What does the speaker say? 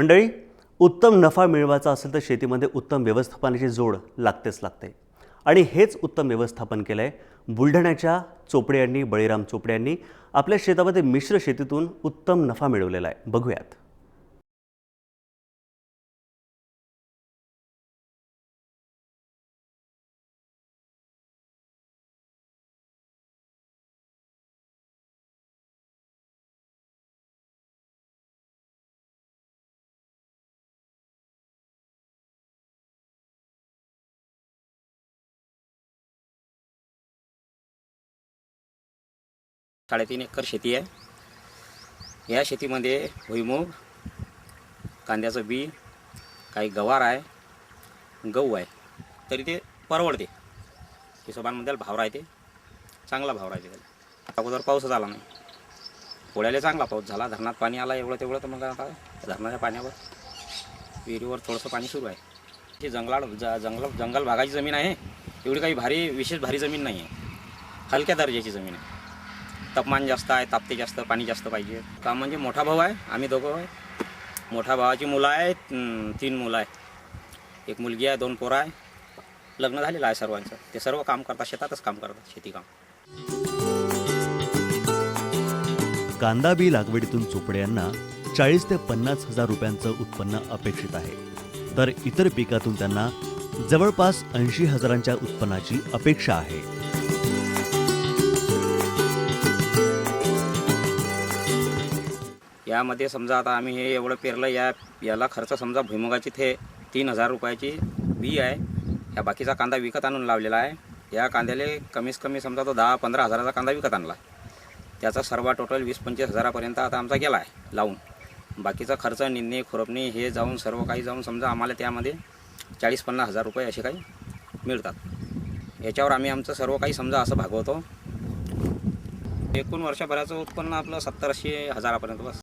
मंडळी, उत्तम नफा मिळवायचा असेल तर शेतीमध्ये उत्तम व्यवस्थापनाची जोड लागते आणि हेच उत्तम व्यवस्थापन केलं आहे बुलढाण्याच्या चोपडे यांनी. बळीराम चोपडे यांनी आपल्या शेतामध्ये मिश्र शेतीतून उत्तम नफा मिळवलेला आहे. बघूयात. साडेतीन एकर शेती आहे. या शेतीमध्ये भुईमूग, कांद्याचं बी, काही गवार आहे, गहू आहे. तरी ते परवडते. हिशोबांमध्ये भाव राहते, चांगला भाव राहते. त्याला अगोदर पाऊसच आला नाही. पोळ्याला चांगला पाऊस झाला, धरणात पाणी आला एवढं तेवढं. तर मग आता धरणाच्या पाण्यावर विहिरीवर थोडंसं पाणी सुरू आहे. ही जंगल भागाची जमीन आहे. एवढी काही विशेष भारी जमीन नाही आहे. हलक्या दर्जाची जमीन आहे. तापमान जास्त आहे, तापते जास्त, पाणी जास्त पाहिजे. काम म्हणजे मोठा भाऊ आहे, आम्ही दोघं आहे. मोठ्या भावाची मुलं आहेत, 3 मुलं आहे. एक मुलगी आहे, 2 पोरं आहे. लग्न झालेलं आहे सर्वांचं. ते सर्व काम करतात, शेतातच काम करतात, शेती काम. कांदा बी लागवडीतून चोपडे यांना 40 ते 50 हजार रुपयांचं उत्पन्न अपेक्षित आहे, तर इतर पिकातून त्यांना जवळपास 80 हजारांच्या उत्पन्नाची अपेक्षा आहे. यामध्ये समजा आता आम्ही हे एवढं पेरलं, याला खर्च समजा भुईमुगाची ते 3000 रुपयाची बी आहे. या बाकीचा कांदा विकत आणून लावलेला आहे. या कांद्याला कमीत कमी समजा तो 10-15 हजाराचा कांदा विकत आणला. त्याचा सर्व टोटल 20-25 हजारापर्यंत आता आमचा गेला आहे लावून. बाकीचा खर्च, निंदणी, खुरपणी हे जाऊन सर्व काही जाऊन समजा आम्हाला त्यामध्ये 40-50 हजार रुपये असे काही मिळतात. याच्यावर आम्ही आमचं सर्व काही समजा असं भागवतो. एकूण वर्षभराचं उत्पन्न आपलं 70-80 हजारापर्यंत बस.